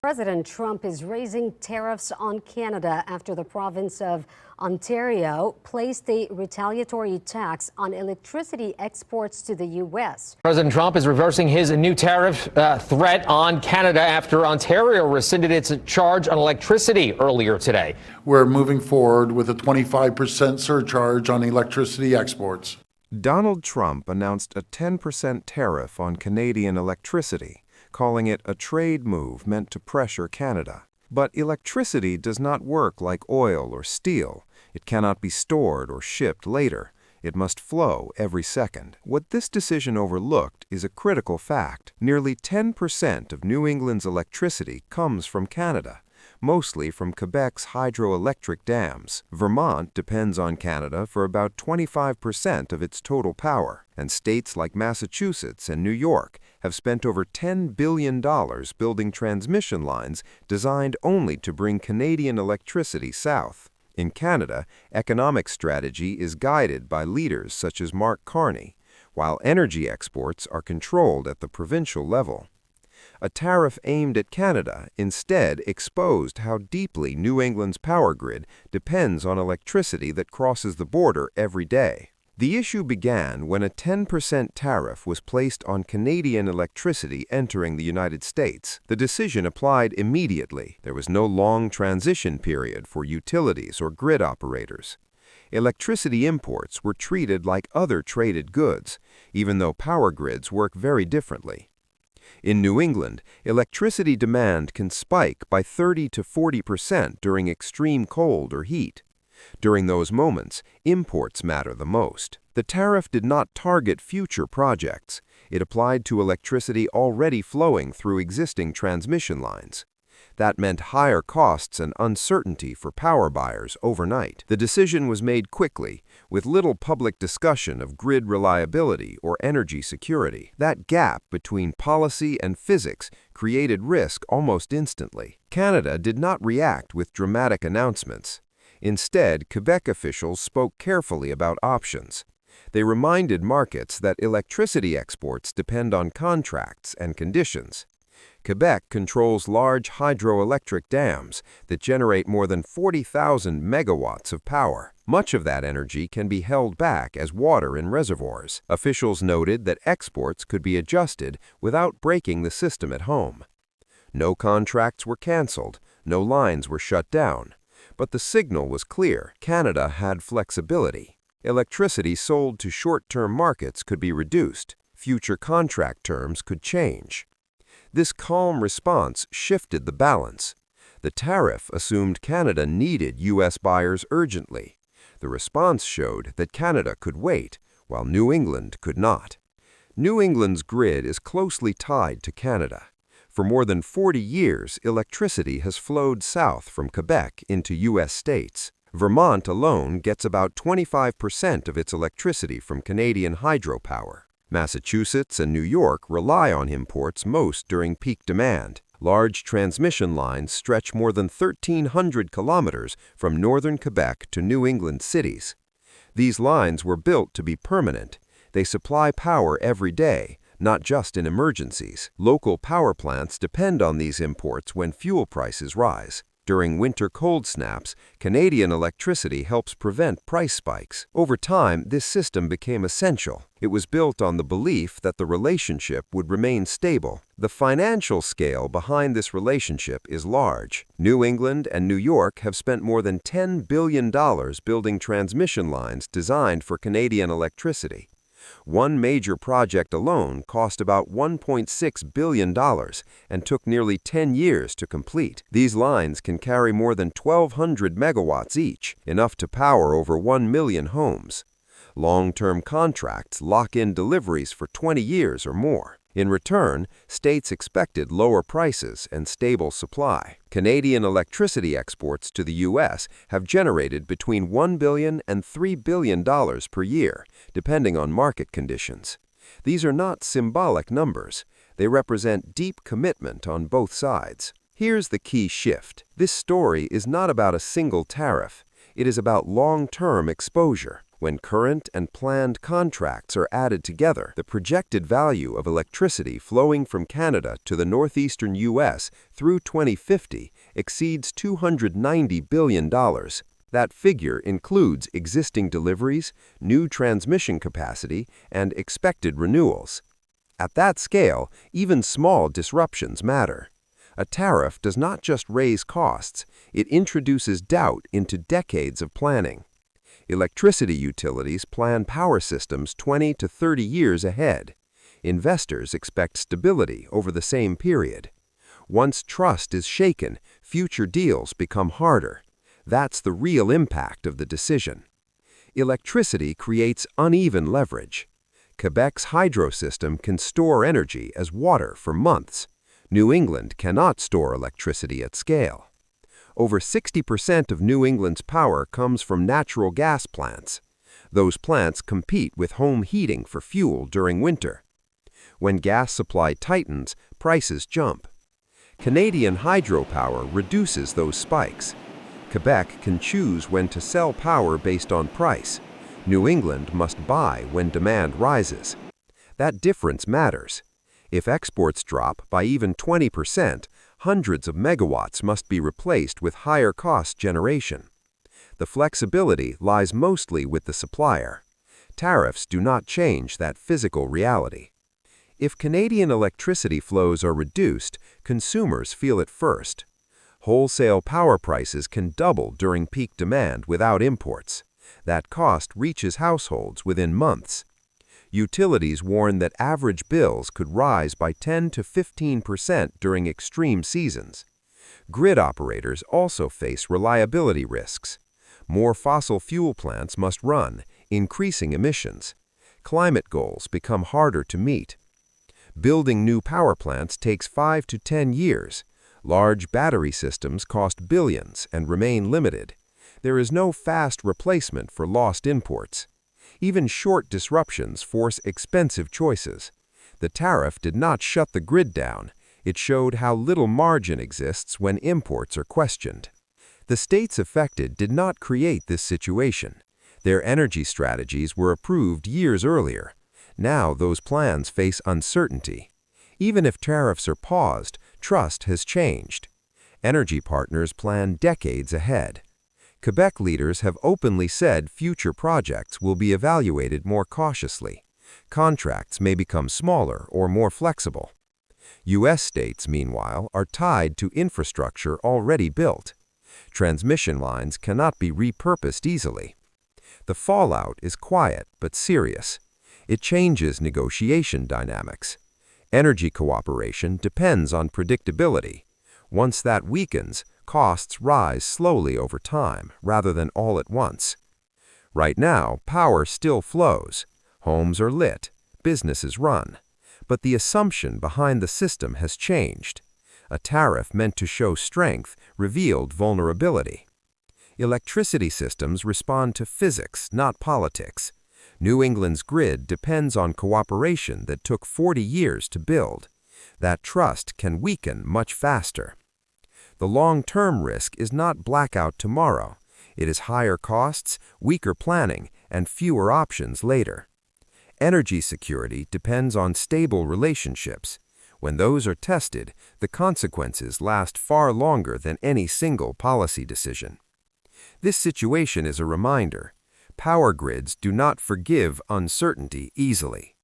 President Trump is raising tariffs on Canada after the province of Ontario placed a retaliatory tax on electricity exports to the U.S. President Trump is reversing his new tariff threat on Canada after Ontario rescinded its charge on electricity earlier today. We're moving forward with a 25% surcharge on electricity exports. Donald Trump announced a 10% tariff on Canadian electricity, calling it a trade move meant to pressure Canada. But electricity does not work like oil or steel. It cannot be stored or shipped later. It must flow every second. What this decision overlooked is a critical fact. Nearly 10% of New England's electricity comes from Canada, mostly from Quebec's hydroelectric dams. Vermont depends on Canada for about 25% of its total power, and states like Massachusetts and New York have spent over $10 billion building transmission lines designed only to bring Canadian electricity south. In Canada, economic strategy is guided by leaders such as Mark Carney, while energy exports are controlled at the provincial level. A tariff aimed at Canada instead exposed how deeply New England's power grid depends on electricity that crosses the border every day. The issue began when a 10% tariff was placed on Canadian electricity entering the United States. The decision applied immediately. There was no long transition period for utilities or grid operators. Electricity imports were treated like other traded goods, even though power grids work very differently. In New England, electricity demand can spike by 30 to 40% during extreme cold or heat. During those moments, imports matter the most. The tariff did not target future projects. It applied to electricity already flowing through existing transmission lines. That meant higher costs and uncertainty for power buyers overnight. The decision was made quickly, with little public discussion of grid reliability or energy security. That gap between policy and physics created risk almost instantly. Canada did not react with dramatic announcements. Instead, Quebec officials spoke carefully about options. They reminded markets that electricity exports depend on contracts and conditions. Quebec controls large hydroelectric dams that generate more than 40,000 megawatts of power. Much of that energy can be held back as water in reservoirs. Officials noted that exports could be adjusted without breaking the system at home. No contracts were canceled, no lines were shut down. But the signal was clear. Canada had flexibility. Electricity sold to short-term markets could be reduced. Future contract terms could change. This calm response shifted the balance. The tariff assumed Canada needed U.S. buyers urgently. The response showed that Canada could wait, while New England could not. New England's grid is closely tied to Canada. For more than 40 years, electricity has flowed south from Quebec into U.S. states. Vermont alone gets about 25% of its electricity from Canadian hydropower. Massachusetts and New York rely on imports most during peak demand. Large transmission lines stretch more than 1,300 kilometers from northern Quebec to New England cities. These lines were built to be permanent. They supply power every day, not just in emergencies. Local power plants depend on these imports when fuel prices rise. During winter cold snaps, Canadian electricity helps prevent price spikes. Over time, this system became essential. It was built on the belief that the relationship would remain stable. The financial scale behind this relationship is large. New England and New York have spent more than $10 billion building transmission lines designed for Canadian electricity. One major project alone cost about $1.6 billion and took nearly 10 years to complete. These lines can carry more than 1,200 megawatts each, enough to power over 1 million homes. Long-term contracts lock in deliveries for 20 years or more. In return, states expected lower prices and stable supply. Canadian electricity exports to the U.S. have generated between $1 billion and $3 billion per year, depending on market conditions. These are not symbolic numbers. They represent deep commitment on both sides. Here's the key shift. This story is not about a single tariff. It is about long-term exposure. When current and planned contracts are added together, the projected value of electricity flowing from Canada to the northeastern U.S. through 2050 exceeds $290 billion. That figure includes existing deliveries, new transmission capacity, and expected renewals. At that scale, even small disruptions matter. A tariff does not just raise costs, it introduces doubt into decades of planning. Electricity utilities plan power systems 20 to 30 years ahead. Investors expect stability over the same period. Once trust is shaken, future deals become harder. That's the real impact of the decision. Electricity creates uneven leverage. Quebec's hydro system can store energy as water for months. New England cannot store electricity at scale. Over 60% of New England's power comes from natural gas plants. Those plants compete with home heating for fuel during winter. When gas supply tightens, prices jump. Canadian hydropower reduces those spikes. Quebec can choose when to sell power based on price. New England must buy when demand rises. That difference matters. If exports drop by even 20%, hundreds of megawatts must be replaced with higher-cost generation. The flexibility lies mostly with the supplier. Tariffs do not change that physical reality. If Canadian electricity flows are reduced, consumers feel it first. Wholesale power prices can double during peak demand without imports. That cost reaches households within months. Utilities warn that average bills could rise by 10 to 15% during extreme seasons. Grid operators also face reliability risks. More fossil fuel plants must run, increasing emissions. Climate goals become harder to meet. Building new power plants takes 5 to 10 years. Large battery systems cost billions and remain limited. There is no fast replacement for lost imports. Even short disruptions force expensive choices. The tariff did not shut the grid down. It showed how little margin exists when imports are questioned. The states affected did not create this situation. Their energy strategies were approved years earlier. Now those plans face uncertainty. Even if tariffs are paused, trust has changed. Energy partners plan decades ahead. Quebec leaders have openly said future projects will be evaluated more cautiously. Contracts may become smaller or more flexible. U.S. states, meanwhile, are tied to infrastructure already built. Transmission lines cannot be repurposed easily. The fallout is quiet but serious. It changes negotiation dynamics. Energy cooperation depends on predictability. Once that weakens, costs rise slowly over time rather than all at once. Right now, power still flows. Homes are lit, businesses run. But the assumption behind the system has changed. A tariff meant to show strength revealed vulnerability. Electricity systems respond to physics, not politics. New England's grid depends on cooperation that took 40 years to build. That trust can weaken much faster. The long-term risk is not blackout tomorrow. It is higher costs, weaker planning, and fewer options later. Energy security depends on stable relationships. When those are tested, the consequences last far longer than any single policy decision. This situation is a reminder. Power grids do not forgive uncertainty easily.